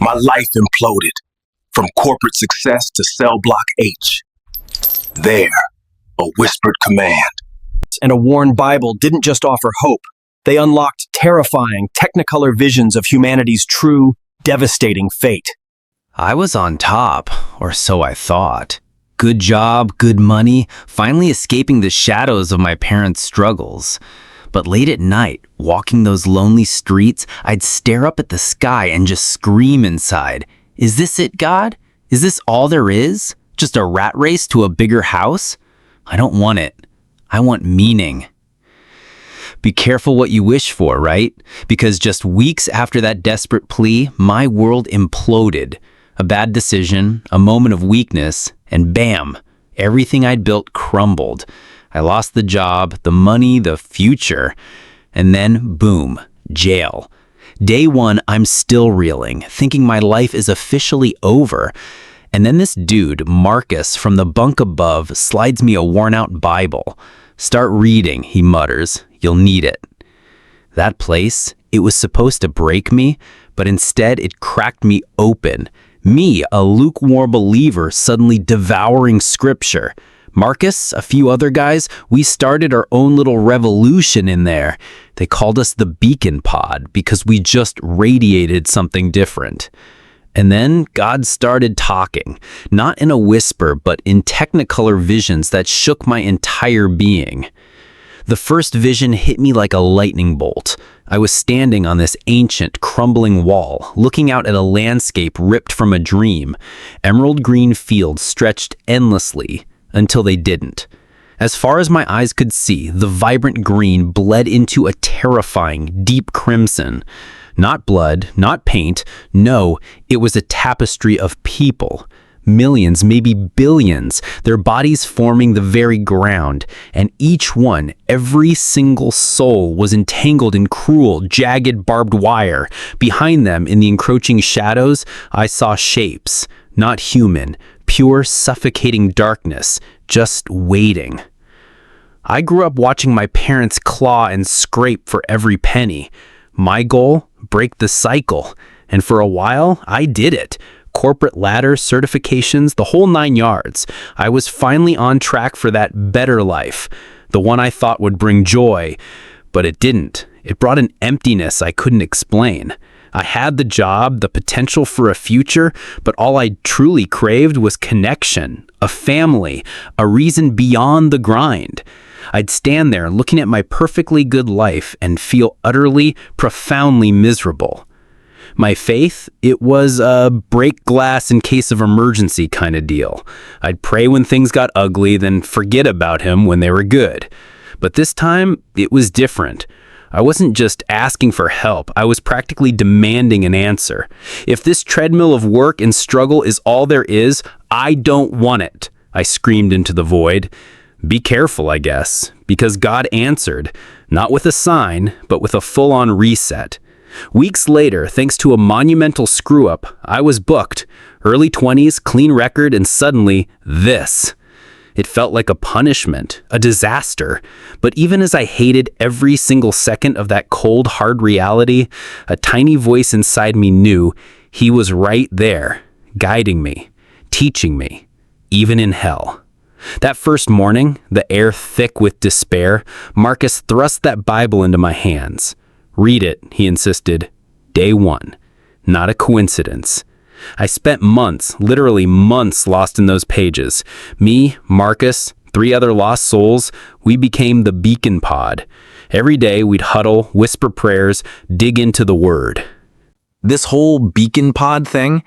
My life imploded, from corporate success to cell block H. There, a whispered command. And a worn Bible didn't just offer hope. They unlocked terrifying, technicolor visions of humanity's true, devastating fate. I was on top, or so I thought. Good job, good money, finally escaping the shadows of my parents' struggles. But late at night, walking those lonely streets, I'd stare up at the sky and just scream inside. Is this it, God? Is this all there is? Just a rat race to a bigger house? I don't want it. I want meaning. Be careful what you wish for, right? Because just weeks after that desperate plea, my world imploded. A bad decision, a moment of weakness, and bam, everything I'd built crumbled. I lost the job, the money, the future. And then, boom, jail. Day one, I'm still reeling, thinking my life is officially over. And then this dude, Marcus, from the bunk above, slides me a worn-out Bible. Start reading, he mutters. You'll need it. That place, it was supposed to break me, but instead it cracked me open. Me, a lukewarm believer, suddenly devouring scripture. Marcus, a few other guys, we started our own little revolution in there. They called us the Beacon Pod because we just radiated something different. And then God started talking, not in a whisper, but in technicolor visions that shook my entire being. The first vision hit me like a lightning bolt. I was standing on this ancient, crumbling wall, looking out at a landscape ripped from a dream. Emerald green fields stretched endlessly, until they didn't. As far as my eyes could see, the vibrant green bled into a terrifying, deep crimson. Not blood, not paint, no, it was a tapestry of people. Millions, maybe billions, their bodies forming the very ground, and each one, every single soul, was entangled in cruel, jagged barbed wire. Behind them, in the encroaching shadows, I saw shapes, not human, pure suffocating darkness, just waiting. I grew up watching my parents claw and scrape for every penny. My goal? Break the cycle. And for a while, I did it. Corporate ladder, certifications, the whole 9 yards. I was finally on track for that better life, the one I thought would bring joy. But it didn't. It brought an emptiness I couldn't explain. I had the job, the potential for a future, but all I truly craved was connection, a family, a reason beyond the grind. I'd stand there looking at my perfectly good life and feel utterly, profoundly miserable. My faith, it was a break glass in case of emergency kind of deal. I'd pray when things got ugly, then forget about him when they were good. But this time, it was different. I wasn't just asking for help, I was practically demanding an answer. If this treadmill of work and struggle is all there is, I don't want it, I screamed into the void. Be careful, I guess, because God answered, not with a sign, but with a full-on reset. Weeks later, thanks to a monumental screw-up, I was booked. Early 20s, clean record, and suddenly, this. It felt like a punishment, a disaster. But even as I hated every single second of that cold, hard reality, a tiny voice inside me knew he was right there, guiding me, teaching me, even in hell. That first morning, the air thick with despair, Marcus thrust that Bible into my hands. Read it, he insisted. Day one. Not a coincidence. I spent months, literally months, lost in those pages. Me, Marcus, 3 other lost souls, we became the Beacon Pod. Every day we'd huddle, whisper prayers, dig into the Word. This whole Beacon Pod thing,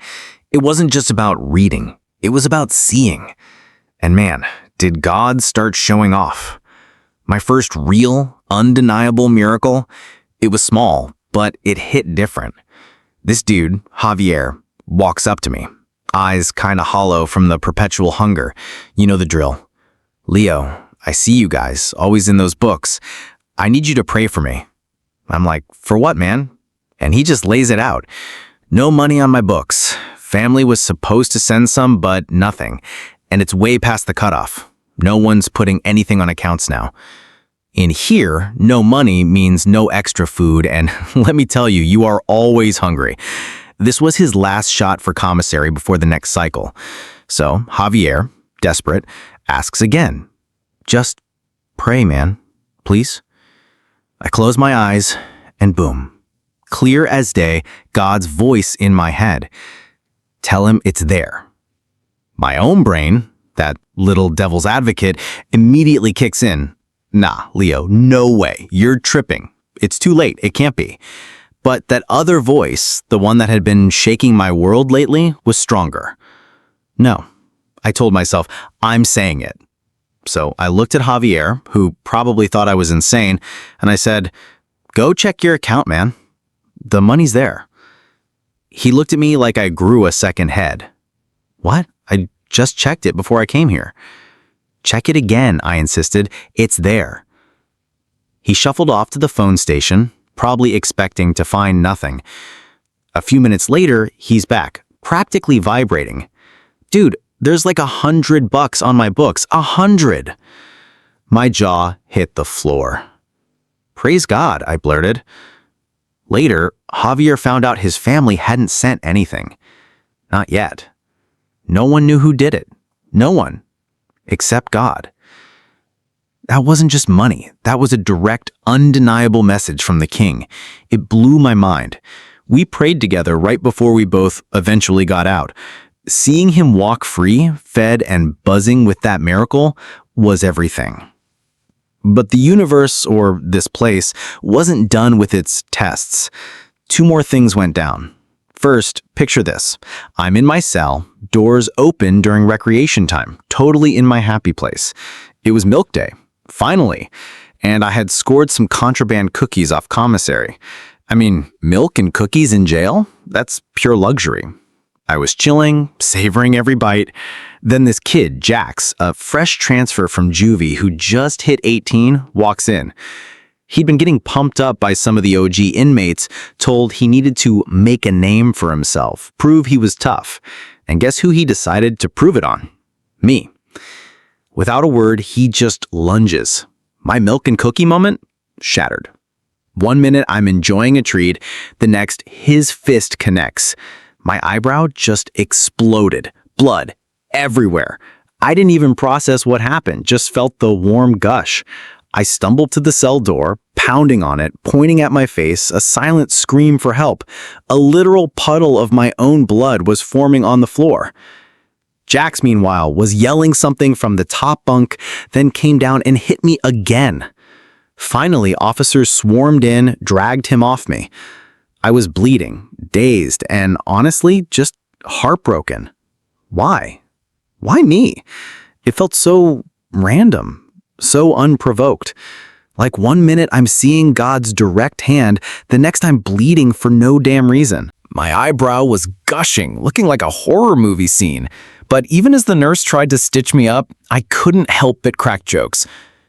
it wasn't just about reading. It was about seeing. And man, did God start showing off. My first real, undeniable miracle, it was small, but it hit different. This dude, Javier, walks up to me, eyes kinda hollow from the perpetual hunger. You know the drill. Leo, I see you guys, always in those books. I need you to pray for me. I'm like, for what, man? And he just lays it out. No money on my books. Family was supposed to send some, but nothing. And it's way past the cutoff. No one's putting anything on accounts now. In here, no money means no extra food, and let me tell you, you are always hungry. This was his last shot for Commissary before the next cycle. So Javier, desperate, asks again. Just pray, man. Please? I close my eyes, and boom. Clear as day, God's voice in my head. Tell him it's there. My own brain, that little devil's advocate, immediately kicks in. Nah, Leo, no way. You're tripping. It's too late. It can't be. But that other voice, the one that had been shaking my world lately, was stronger. No. I told myself, I'm saying it. So I looked at Javier, who probably thought I was insane, and I said, go check your account, man. The money's there. He looked at me like I grew a second head. What? I just checked it before I came here. Check it again, I insisted. It's there. He shuffled off to the phone station, probably expecting to find nothing. A few minutes later, he's back, practically vibrating. Dude, there's like $100 on my books. 100. My jaw hit the floor. Praise God, I blurted. Later, Javier found out his family hadn't sent anything. Not yet. No one knew who did it. No one. Except God. That wasn't just money. That was a direct, undeniable message from the king. It blew my mind. We prayed together right before we both eventually got out. Seeing him walk free, fed, and buzzing with that miracle was everything. But the universe, or this place, wasn't done with its tests. 2 more things went down. First, picture this. I'm in my cell, doors open during recreation time, totally in my happy place. It was milk day, finally, and I had scored some contraband cookies off Commissary. I mean, milk and cookies in jail? That's pure luxury. I was chilling, savoring every bite. Then this kid, Jax, a fresh transfer from juvie who just hit 18, walks in. He'd been getting pumped up by some of the OG inmates, told he needed to make a name for himself, prove he was tough. And guess who he decided to prove it on? Me. Without a word, he just lunges. My milk and cookie moment? Shattered. 1 minute, I'm enjoying a treat. The next, his fist connects. My eyebrow just exploded. Blood everywhere. I didn't even process what happened, just felt the warm gush. I stumbled to the cell door, pounding on it, pointing at my face, a silent scream for help. A literal puddle of my own blood was forming on the floor. Jax, meanwhile, was yelling something from the top bunk, then came down and hit me again. Finally, officers swarmed in, dragged him off me. I was bleeding, dazed, and honestly, just heartbroken. Why? Why me? It felt so random, so unprovoked. Like 1 minute I'm seeing God's direct hand, the next I'm bleeding for no damn reason. My eyebrow was gushing, looking like a horror movie scene. But even as the nurse tried to stitch me up, I couldn't help but crack jokes.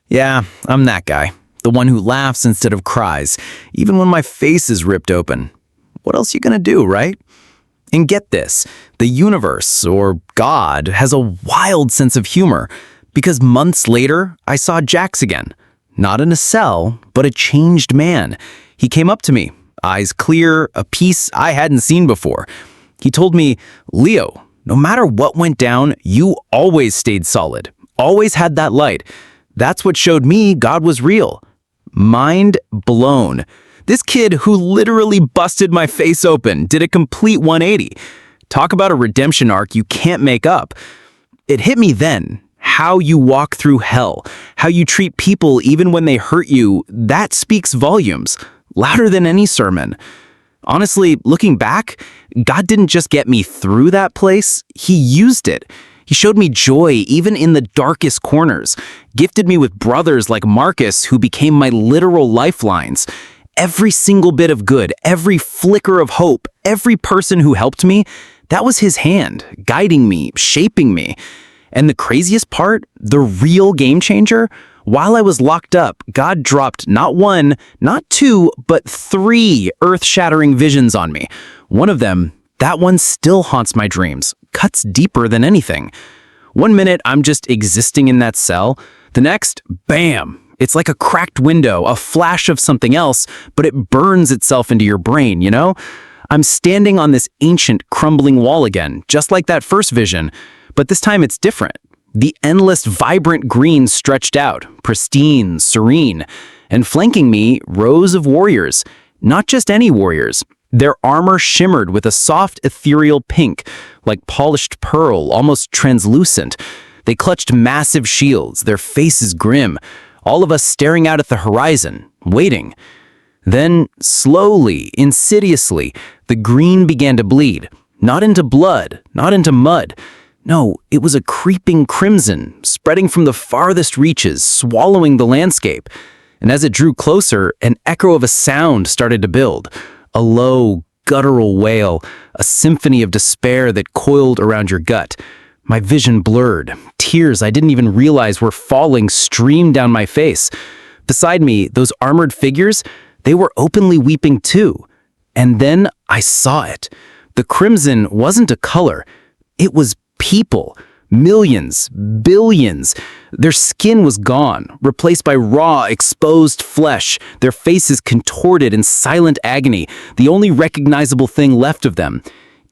Yeah, I'm that guy. The one who laughs instead of cries, even when my face is ripped open. What else you gonna do, right? And get this, the universe, or God, has a wild sense of humor, because months later, I saw Jax again. Not in a cell, but a changed man. He came up to me, eyes clear, a piece I hadn't seen before. He told me, Leo, no matter what went down, you always stayed solid, always had that light. That's what showed me God was real. Mind blown. This kid who literally busted my face open did a complete 180. Talk about a redemption arc you can't make up. It hit me then. How you walk through hell, how you treat people even when they hurt you, that speaks volumes, louder than any sermon. Honestly, looking back, God didn't just get me through that place, He used it. He showed me joy even in the darkest corners, gifted me with brothers like Marcus who became my literal lifelines. Every single bit of good, every flicker of hope, every person who helped me, that was His hand, guiding me, shaping me. And the craziest part, the real game changer, while I was locked up, God dropped not 1, not 2, but 3 earth-shattering visions on me. One of them, that one still haunts my dreams, cuts deeper than anything. 1 minute, I'm just existing in that cell. The next, bam! It's like a cracked window, a flash of something else, but it burns itself into your brain, you know? I'm standing on this ancient, crumbling wall again, just like that first vision, but this time it's different. The endless, vibrant green stretched out, pristine, serene, and flanking me, rows of warriors. Not just any warriors. Their armor shimmered with a soft, ethereal pink, like polished pearl, almost translucent. They clutched massive shields, their faces grim, all of us staring out at the horizon, waiting. Then, slowly, insidiously, the green began to bleed. Not into blood, not into mud. No, it was a creeping crimson, spreading from the farthest reaches, swallowing the landscape. And as it drew closer, an echo of a sound started to build. A low, guttural wail, a symphony of despair that coiled around your gut. My vision blurred. Tears I didn't even realize were falling streamed down my face. Beside me, those armored figures, they were openly weeping too. And then I saw it. The crimson wasn't a color. It was people. Millions, billions. Their skin was gone, replaced by raw, exposed flesh, their faces contorted in silent agony, the only recognizable thing left of them.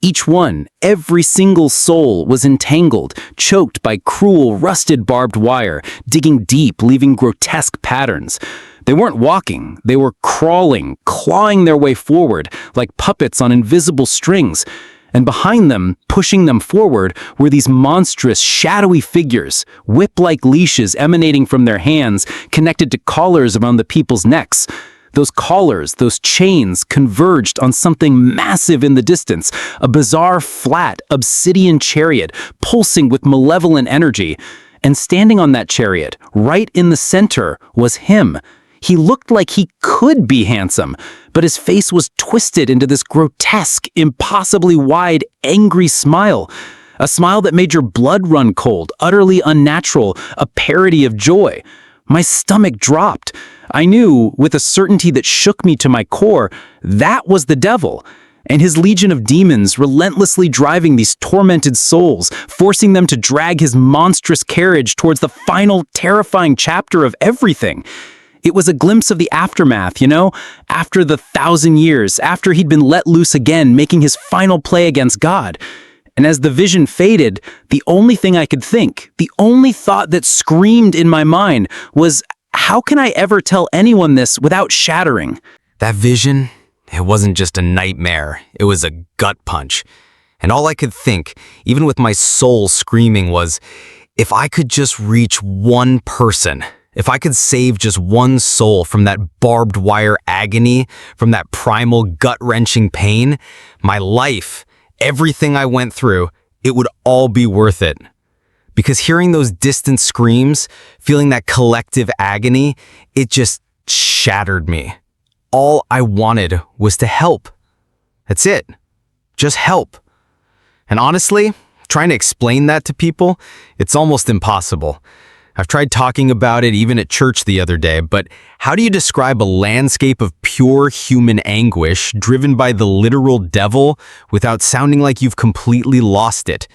Each one, every single soul, was entangled, choked by cruel, rusted barbed wire, digging deep, leaving grotesque patterns. They weren't walking, they were crawling, clawing their way forward, like puppets on invisible strings. And behind them, pushing them forward, were these monstrous, shadowy figures, whip-like leashes emanating from their hands, connected to collars around the people's necks. Those collars, those chains, converged on something massive in the distance, a bizarre, flat, obsidian chariot, pulsing with malevolent energy. And standing on that chariot, right in the center, was him. He looked like he could be handsome, but his face was twisted into this grotesque, impossibly wide, angry smile. A smile that made your blood run cold, utterly unnatural, a parody of joy. My stomach dropped. I knew, with a certainty that shook me to my core, that was the devil, and his legion of demons relentlessly driving these tormented souls, forcing them to drag his monstrous carriage towards the final, terrifying chapter of everything. It was a glimpse of the aftermath, after the 1,000 years, after he'd been let loose again, making his final play against God. And as the vision faded, the only thing I could think, the only thought that screamed in my mind was, how can I ever tell anyone this without shattering? That vision, it wasn't just a nightmare, it was a gut punch. And all I could think, even with my soul screaming, was, if I could just reach one person, if I could save just one soul from that barbed wire agony, from that primal gut-wrenching pain, my life, everything I went through, it would all be worth it. Because hearing those distant screams, feeling that collective agony, it just shattered me. All I wanted was to help. That's it. Just help. And honestly, trying to explain that to people, it's almost impossible. I've tried talking about it even at church the other day, but how do you describe a landscape of pure human anguish driven by the literal devil without sounding like you've completely lost it?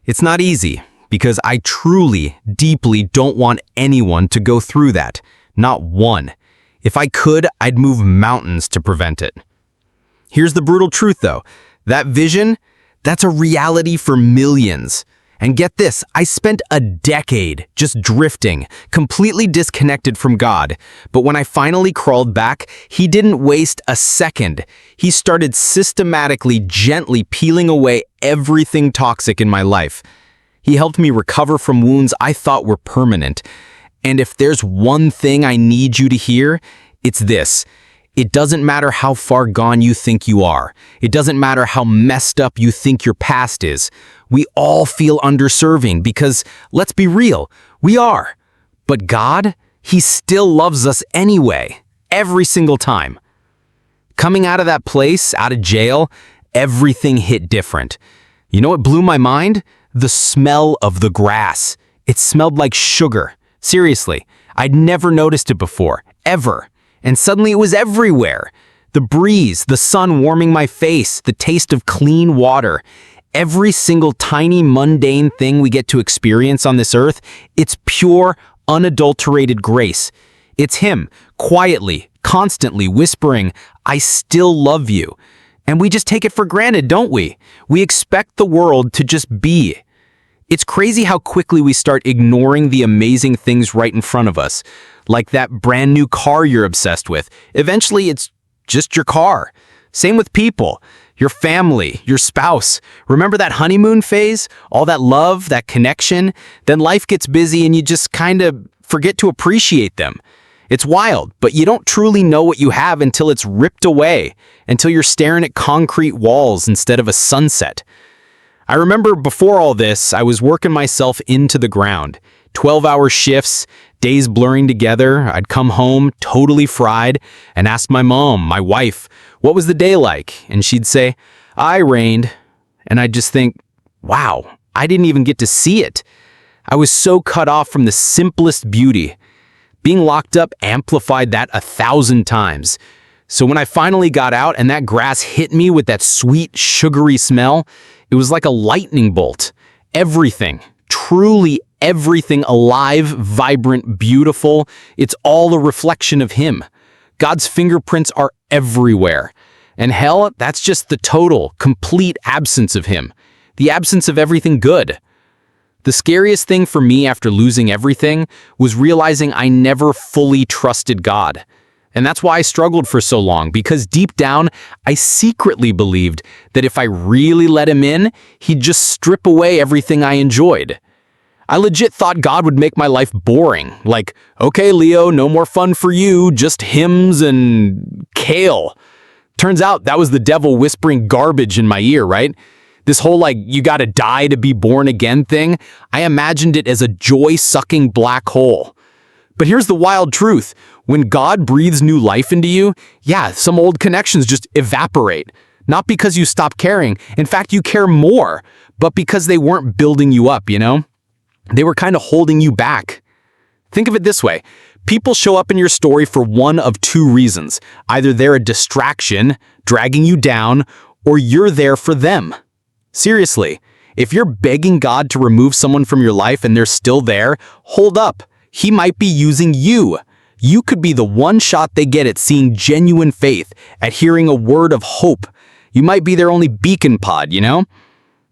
It's not easy, because I truly, deeply don't want anyone to go through that. Not one. If I could, I'd move mountains to prevent it. Here's the brutal truth, though. That vision, that's a reality for millions. And get this, I spent a decade just drifting, completely disconnected from God. But when I finally crawled back, he didn't waste a second. He started systematically, gently peeling away everything toxic in my life. He helped me recover from wounds I thought were permanent. And if there's one thing I need you to hear, it's this. It doesn't matter how far gone you think you are. It doesn't matter how messed up you think your past is. We all feel underserving because, let's be real, we are. But God, He still loves us anyway, every single time. Coming out of that place, out of jail, everything hit different. You know what blew my mind? The smell of the grass. It smelled like sugar. Seriously, I'd never noticed it before, ever. And suddenly it was everywhere. The breeze, the sun warming my face, the taste of clean water. Every single tiny mundane thing we get to experience on this earth, it's pure, unadulterated grace. It's Him, quietly, constantly whispering, I still love you. And we just take it for granted, don't we? We expect the world to just be. It's crazy how quickly we start ignoring the amazing things right in front of us, like that brand new car you're obsessed with. Eventually, it's just your car. Same with people, your family, your spouse. Remember that honeymoon phase? All that love, that connection? Then life gets busy and you just kind of forget to appreciate them. It's wild, but you don't truly know what you have until it's ripped away, until you're staring at concrete walls instead of a sunset. I remember before all this, I was working myself into the ground. 12-hour shifts, days blurring together. I'd come home totally fried and ask my mom, my wife, what was the day like? And she'd say, I rained. And I'd just think, wow, I didn't even get to see it. I was so cut off from the simplest beauty. Being locked up amplified that 1,000 times. So when I finally got out and that grass hit me with that sweet, sugary smell, it was like a lightning bolt. Everything, truly everything alive, vibrant, beautiful, it's all a reflection of Him. God's fingerprints are everywhere. And hell, that's just the total, complete absence of Him. The absence of everything good. The scariest thing for me after losing everything was realizing I never fully trusted God. And that's why I struggled for so long, because deep down, I secretly believed that if I really let Him in, He'd just strip away everything I enjoyed. I legit thought God would make my life boring. Like, okay, Leo, no more fun for you, just hymns and kale. Turns out that was the devil whispering garbage in my ear, right? This whole you gotta die to be born again thing, I imagined it as a joy-sucking black hole. But here's the wild truth. When God breathes new life into you, yeah, some old connections just evaporate. Not because you stop caring. In fact, you care more, but because they weren't building you up, you know? They were kind of holding you back. Think of it this way. People show up in your story for one of two reasons. Either they're a distraction, dragging you down, or you're there for them. Seriously, if you're begging God to remove someone from your life and they're still there, hold up. He might be using you. You could be the one shot they get at seeing genuine faith, at hearing a word of hope. You might be their only beacon pod, you know?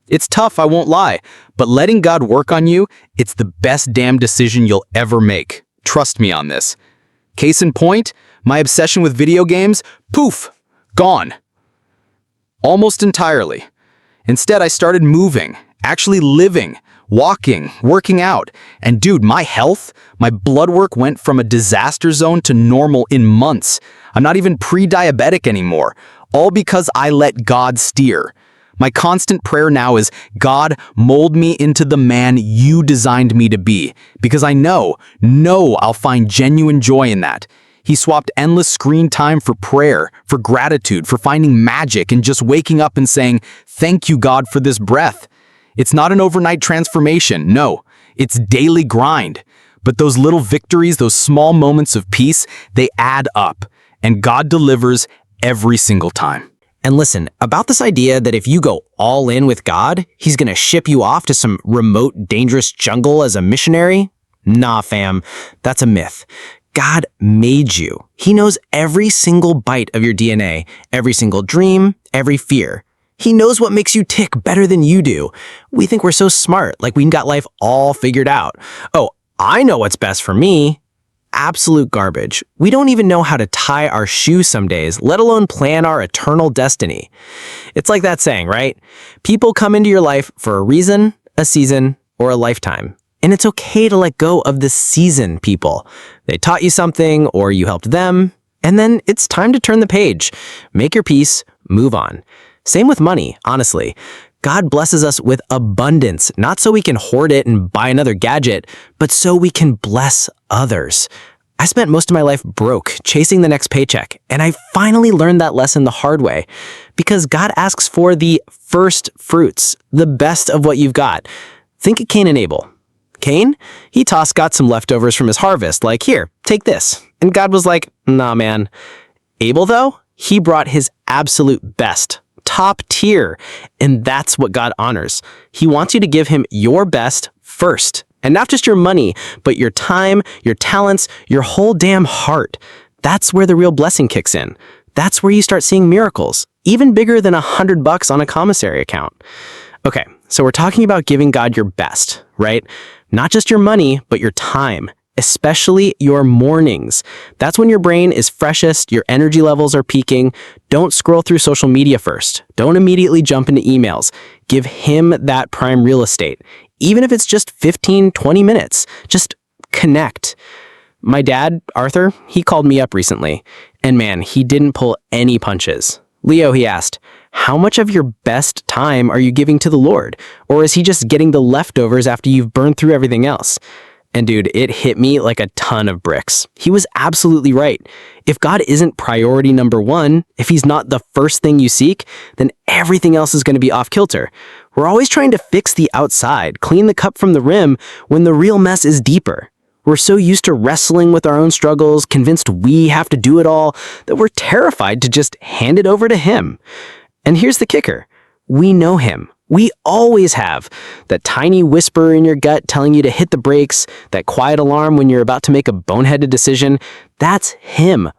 It's tough, I won't lie, but letting God work on you, it's the best damn decision you'll ever make. Trust me on this. Case in point, my obsession with video games, poof, gone. Almost entirely. Instead, I started moving, actually living, walking, working out. And dude, my health, my blood work went from a disaster zone to normal in months. I'm not even pre-diabetic anymore, all because I let God steer. My constant prayer now is, God, mold me into the man you designed me to be, because I know I'll find genuine joy in that. He swapped endless screen time for prayer, for gratitude, for finding magic, and just waking up and saying, thank you, God, for this breath. It's not an overnight transformation, no. It's daily grind. But those little victories, those small moments of peace, they add up. And God delivers every single time. And listen, about this idea that if you go all in with God, He's gonna ship you off to some remote, dangerous jungle as a missionary? Nah, fam, that's a myth. God made you. He knows every single bite of your DNA, every single dream, every fear. He knows what makes you tick better than you do. We think we're so smart, like we got life all figured out. Oh, I know what's best for me. Absolute garbage. We don't even know how to tie our shoe some days, let alone plan our eternal destiny. It's like that saying, right? People come into your life for a reason, a season, or a lifetime. And it's okay to let go of the season people. They taught you something or you helped them, and then it's time to turn the page. Make your peace, move on. Same with money, honestly. God blesses us with abundance, not so we can hoard it and buy another gadget, but so we can bless others. I spent most of my life broke, chasing the next paycheck, and I finally learned that lesson the hard way. Because God asks for the first fruits, the best of what you've got. Think of Cain and Abel. Cain, he tossed God some leftovers from his harvest, like, here, take this. And God was like, nah, man. Abel, though, he brought his absolute best, top tier, and that's what God honors. He wants you to give him your best first, and not just your money, but your time, your talents, your whole damn heart. That's where the real blessing kicks in. That's where you start seeing miracles. even bigger than $100 on a commissary account. Okay, so we're talking about giving God your best, right? Not just your money, but your time, especially your mornings. That's when your brain is freshest, your energy levels are peaking. Don't scroll through social media first. Don't immediately jump into emails. Give him that prime real estate. Even if it's just 15, 20 minutes, just connect. My dad, Arthur, he called me up recently, and man, he didn't pull any punches. Leo, he asked, how much of your best time are you giving to the Lord? Or is he just getting the leftovers after you've burned through everything else? And dude, it hit me like a ton of bricks. He was absolutely right. If God isn't priority number one, if he's not the first thing you seek, then everything else is going to be off kilter. We're always trying to fix the outside, clean the cup from the rim, when the real mess is deeper. We're so used to wrestling with our own struggles, convinced we have to do it all, that we're terrified to just hand it over to him. And here's the kicker. We know him. We always have. That tiny whisper in your gut telling you to hit the brakes, that quiet alarm when you're about to make a boneheaded decision, that's him.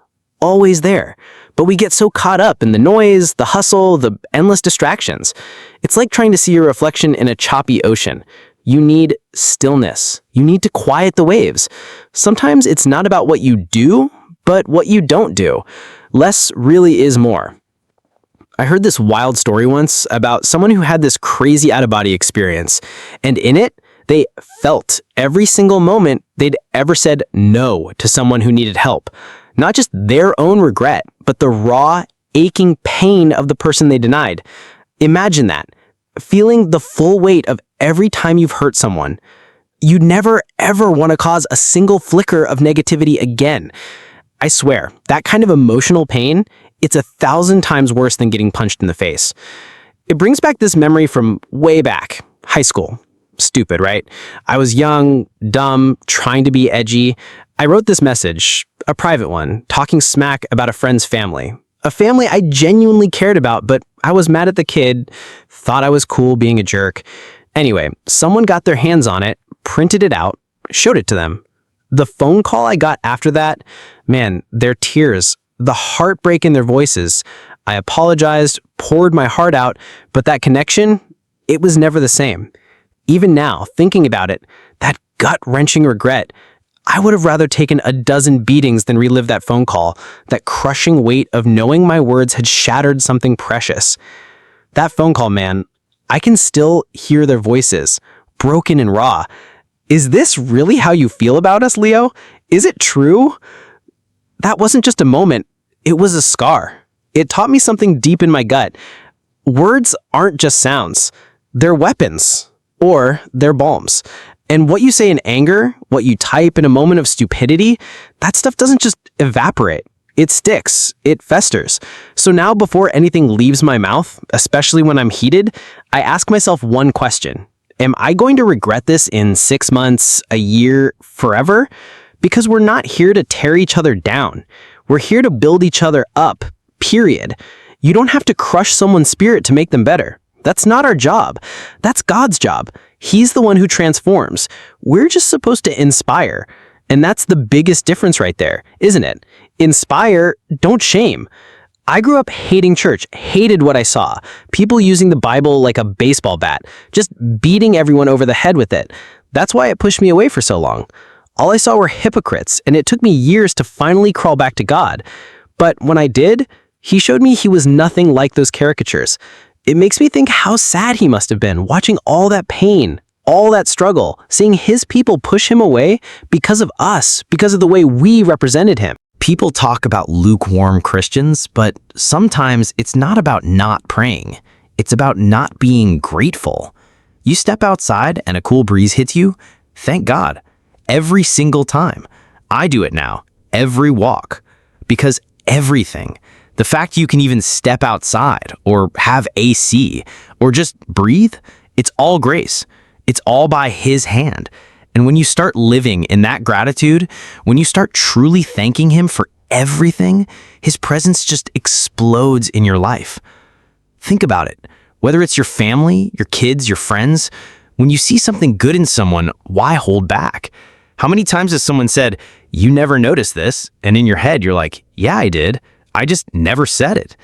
Always there. But we get so caught up in the noise, the hustle, the endless distractions. It's like trying to see your reflection in a choppy ocean. You need stillness. You need to quiet the waves. Sometimes it's not about what you do, but what you don't do. Less really is more. I heard this wild story once about someone who had this crazy out-of-body experience, and in it, they felt every single moment they'd ever said no to someone who needed help. Not just their own regret, but the raw, aching pain of the person they denied. Imagine that, feeling the full weight of every time you've hurt someone. You'd never, ever want to cause a single flicker of negativity again. I swear, that kind of emotional pain, it's 1,000 times worse than getting punched in the face. It brings back this memory from way back, high school. Stupid, right? I was young, dumb, trying to be edgy. I wrote this message, a private one, talking smack about a friend's family. A family I genuinely cared about, but I was mad at the kid, thought I was cool being a jerk. Anyway, someone got their hands on it, printed it out, showed it to them. The phone call I got after that, man, their tears, the heartbreak in their voices. I apologized, poured my heart out, but that connection, it was never the same. Even now, thinking about it, that gut-wrenching regret, I would have rather taken a dozen beatings than relive that phone call, that crushing weight of knowing my words had shattered something precious. That phone call, man, I can still hear their voices, broken and raw. Is this really how you feel about us, Leo? Is it true? That wasn't just a moment, it was a scar. It taught me something deep in my gut. Words aren't just sounds, they're weapons, or they're balms. And what you say in anger, what you type in a moment of stupidity, that stuff doesn't just evaporate. It sticks, it festers. So now before anything leaves my mouth, especially when I'm heated, I ask myself one question. Am I going to regret this in 6 months, a year, forever? Because we're not here to tear each other down. We're here to build each other up, period. You don't have to crush someone's spirit to make them better. That's not our job. That's God's job. He's the one who transforms. We're just supposed to inspire. And that's the biggest difference right there, isn't it? Inspire, don't shame. I grew up hating church, hated what I saw. People using the Bible like a baseball bat, just beating everyone over the head with it. That's why it pushed me away for so long. All I saw were hypocrites, and it took me years to finally crawl back to God. But when I did, he showed me he was nothing like those caricatures. It makes me think how sad he must have been watching all that pain, all that struggle, seeing his people push him away because of us, because of the way we represented him. People talk about lukewarm Christians, but sometimes it's not about not praying. It's about not being grateful. You step outside and a cool breeze hits you, thank God. Every single time. I do it now, every walk. Because everything, the fact you can even step outside or have AC or just breathe, it's all grace. It's all by his hand. And when you start living in that gratitude, when you start truly thanking him for everything, his presence just explodes in your life. Think about it. Whether it's your family, your kids, your friends, when you see something good in someone, why hold back? How many times has someone said, "You never noticed this," and in your head you're like, "Yeah, I did. I just never said it."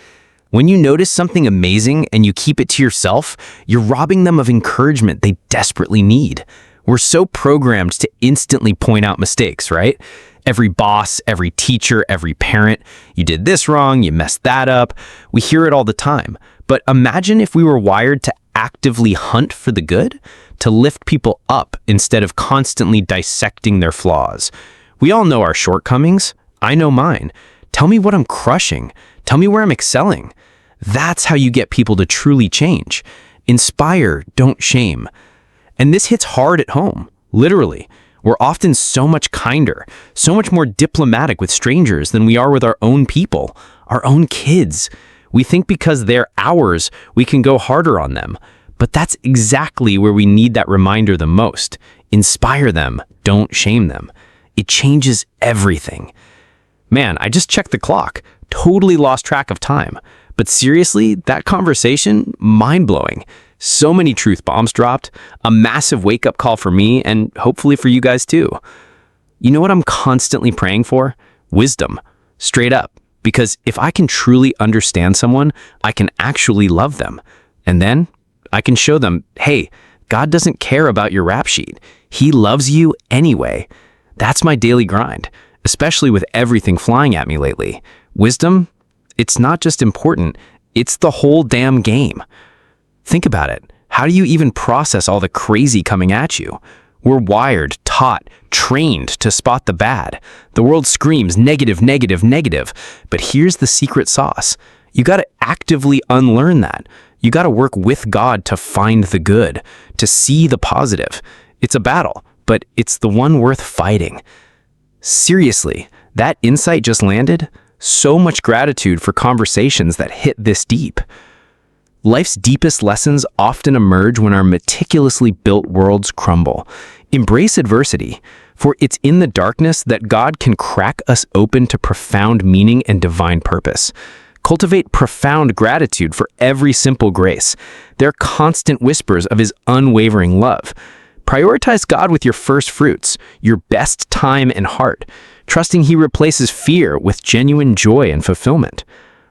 When you notice something amazing and you keep it to yourself, you're robbing them of encouragement they desperately need. We're so programmed to instantly point out mistakes, right? Every boss, every teacher, every parent, you did this wrong, you messed that up. We hear it all the time. But imagine if we were wired to actively hunt for the good, to lift people up instead of constantly dissecting their flaws. We all know our shortcomings. I know mine. Tell me what I'm crushing. Tell me where I'm excelling. That's how you get people to truly change. Inspire, don't shame. And this hits hard at home, literally. We're often so much kinder, so much more diplomatic with strangers than we are with our own people, our own kids. We think because they're ours, we can go harder on them. But that's exactly where we need that reminder the most. Inspire them, don't shame them. It changes everything. Man, I just checked the clock. Totally lost track of time. But seriously, that conversation, mind-blowing. So many truth bombs dropped, a massive wake-up call for me, and hopefully for you guys too. You know what I'm constantly praying for? Wisdom. Straight up. Because if I can truly understand someone, I can actually love them. And then I can show them, hey, God doesn't care about your rap sheet. He loves you anyway. That's my daily grind, especially with everything flying at me lately. Wisdom, it's not just important, it's the whole damn game. Think about it. How do you even process all the crazy coming at you? We're wired, taught, trained to spot the bad. The world screams negative, negative, negative. But here's the secret sauce. You got to actively unlearn that. You got to work with God to find the good, to see the positive. It's a battle, but it's the one worth fighting. Seriously, that insight just landed? So much gratitude for conversations that hit this deep. Life's deepest lessons often emerge when our meticulously built worlds crumble. Embrace adversity, for it's in the darkness that God can crack us open to profound meaning and divine purpose. Cultivate profound gratitude for every simple grace. They're constant whispers of His unwavering love. Prioritize God with your first fruits, your best time and heart, trusting He replaces fear with genuine joy and fulfillment.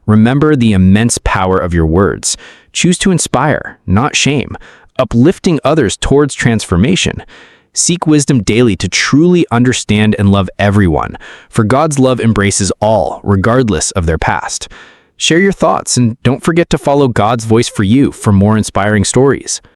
Remember the immense power of your words. Choose to inspire, not shame, uplifting others towards transformation. Seek wisdom daily to truly understand and love everyone, for God's love embraces all, regardless of their past. Share your thoughts and don't forget to follow God's voice for you for more inspiring stories.